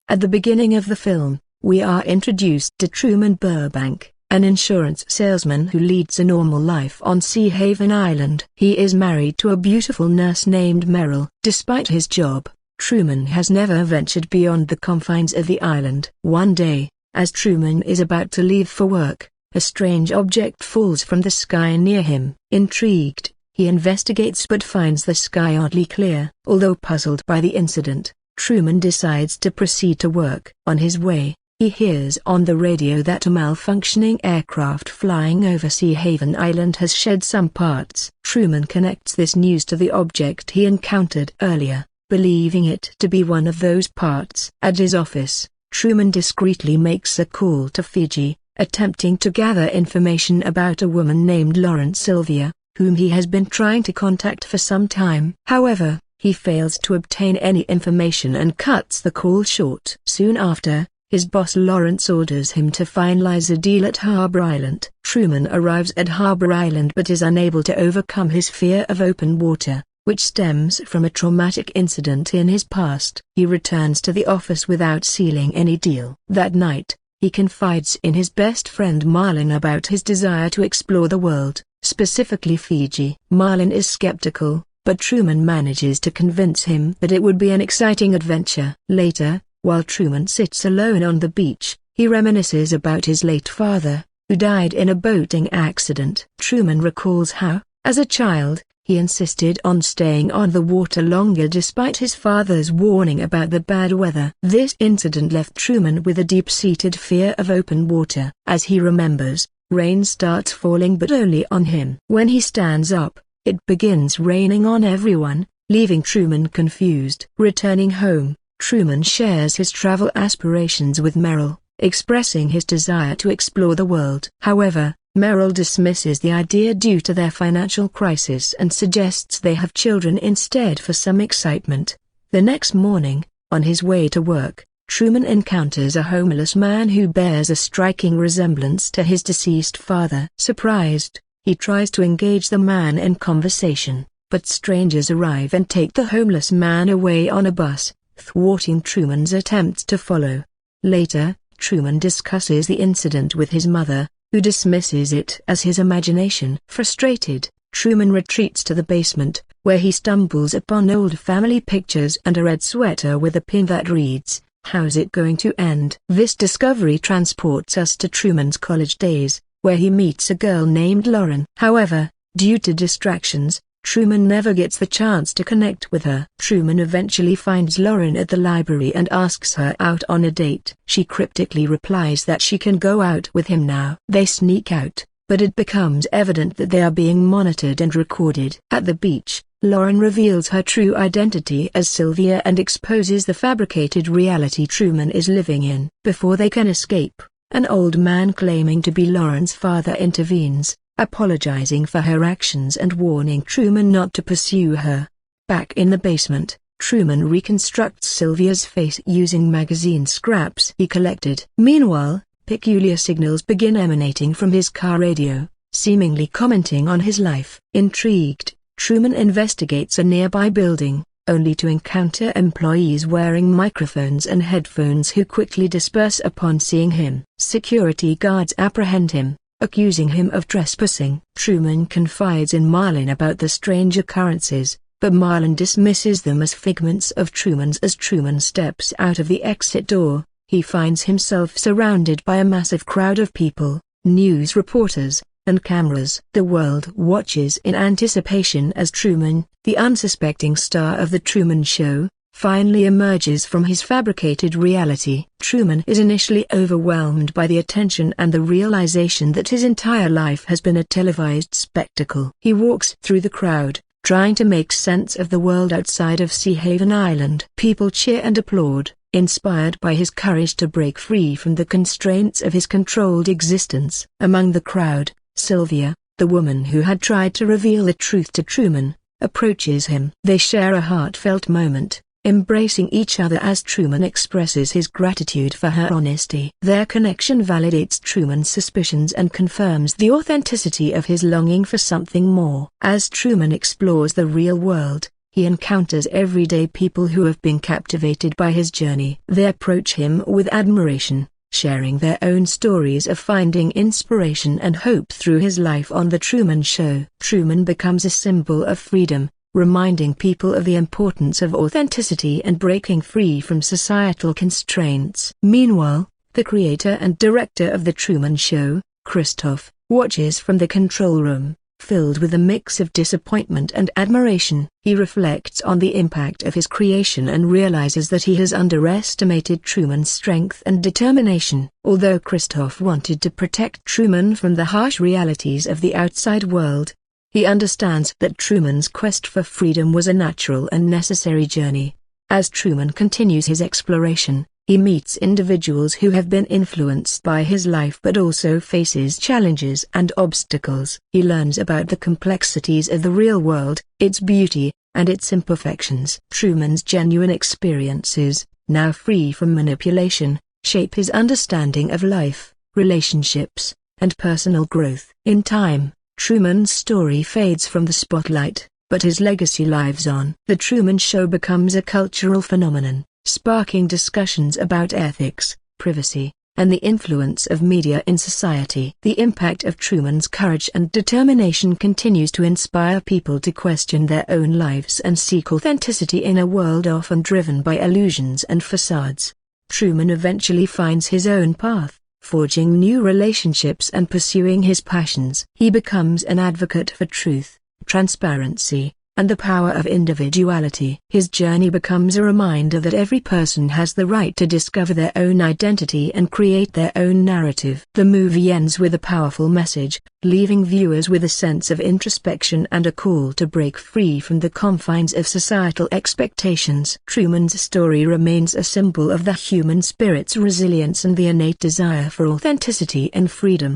At the beginning of the film, we are introduced to Truman Burbank, an insurance salesman who leads a normal life on Sea Haven Island. He is married to a beautiful nurse named Meryl. Despite his job, Truman has never ventured beyond the confines of the island. One day, as Truman is about to leave for work, a strange object falls from the sky near him. Intrigued, he investigates but finds the sky oddly clear. Although puzzled by the incident, Truman decides to proceed to work. On his way, he hears on the radio that a malfunctioning aircraft flying over Sea Haven Island has shed some parts. Truman connects this news to the object he encountered earlier, believing it to be one of those parts. At his office, Truman discreetly makes a call to Fiji, attempting to gather information about a woman named Lauren Sylvia, whom he has been trying to contact for some time. However, he fails to obtain any information and cuts the call short. Soon after, his boss Lawrence orders him to finalize a deal at Harbor Island. Truman arrives at Harbor Island but is unable to overcome his fear of open water, which stems from a traumatic incident in his past. He returns to the office without sealing any deal. That night, he confides in his best friend Marlin about his desire to explore the world, specifically Fiji. Marlin is skeptical, but Truman manages to convince him that it would be an exciting adventure. Later, while Truman sits alone on the beach, he reminisces about his late father, who died in a boating accident. Truman recalls how, as a child, he insisted on staying on the water longer despite his father's warning about the bad weather. This incident left Truman with a deep-seated fear of open water. As he remembers, rain starts falling but only on him. When he stands up, it begins raining on everyone, leaving Truman confused. Returning home, Truman shares his travel aspirations with Meryl, expressing his desire to explore the world. However, Meryl dismisses the idea due to their financial crisis and suggests they have children instead for some excitement. The next morning, on his way to work, Truman encounters a homeless man who bears a striking resemblance to his deceased father. Surprised, he tries to engage the man in conversation, but strangers arrive and take the homeless man away on a bus, thwarting Truman's attempts to follow. Later, Truman discusses the incident with his mother, who dismisses it as his imagination. Frustrated, Truman retreats to the basement, where he stumbles upon old family pictures and a red sweater with a pin that reads, "How's it going to end?" This discovery transports us to Truman's college days, where he meets a girl named Lauren. However, due to distractions, Truman never gets the chance to connect with her. Truman eventually finds Lauren at the library and asks her out on a date. She cryptically replies that she can go out with him now. They sneak out, but it becomes evident that they are being monitored and recorded. At the beach, Lauren reveals her true identity as Sylvia and exposes the fabricated reality Truman is living in. Before they can escape, an old man claiming to be Lauren's father intervenes, apologizing for her actions and warning Truman not to pursue her. Back in the basement, Truman reconstructs Sylvia's face using magazine scraps he collected. Meanwhile, peculiar signals begin emanating from his car radio, seemingly commenting on his life. Intrigued, Truman investigates a nearby building, only to encounter employees wearing microphones and headphones who quickly disperse upon seeing him. Security guards apprehend him, accusing him of trespassing. Truman confides in Marlin about the strange occurrences, but Marlin dismisses them as figments of Truman's. As Truman steps out of the exit door, he finds himself surrounded by a massive crowd of people, news reporters, and cameras. The world watches in anticipation as Truman, the unsuspecting star of The Truman Show, finally emerges from his fabricated reality. Truman is initially overwhelmed by the attention and the realization that his entire life has been a televised spectacle. He walks through the crowd, trying to make sense of the world outside of Sea Haven Island. People cheer and applaud, inspired by his courage to break free from the constraints of his controlled existence. Among the crowd, Sylvia, the woman who had tried to reveal the truth to Truman, approaches him. They share a heartfelt moment, embracing each other as Truman expresses his gratitude for her honesty. Their connection validates Truman's suspicions and confirms the authenticity of his longing for something more. As Truman explores the real world, he encounters everyday people who have been captivated by his journey. They approach him with admiration, sharing their own stories of finding inspiration and hope through his life on The Truman Show. Truman becomes a symbol of freedom, reminding people of the importance of authenticity and breaking free from societal constraints. Meanwhile, the creator and director of The Truman Show, Christoph, watches from the control room, filled with a mix of disappointment and admiration. He reflects on the impact of his creation and realizes that he has underestimated Truman's strength and determination. Although Christoph wanted to protect Truman from the harsh realities of the outside world, he understands that Truman's quest for freedom was a natural and necessary journey. As Truman continues his exploration, he meets individuals who have been influenced by his life but also faces challenges and obstacles. He learns about the complexities of the real world, its beauty, and its imperfections. Truman's genuine experiences, now free from manipulation, shape his understanding of life, relationships, and personal growth. In time, Truman's story fades from the spotlight, but his legacy lives on. The Truman Show becomes a cultural phenomenon, sparking discussions about ethics, privacy, and the influence of media in society. The impact of Truman's courage and determination continues to inspire people to question their own lives and seek authenticity in a world often driven by illusions and facades. Truman eventually finds his own path, forging new relationships and pursuing his passions. He becomes an advocate for truth, transparency, and the power of individuality. His journey becomes a reminder that every person has the right to discover their own identity and create their own narrative. The movie ends with a powerful message, leaving viewers with a sense of introspection and a call to break free from the confines of societal expectations. Truman's story remains a symbol of the human spirit's resilience and the innate desire for authenticity and freedom.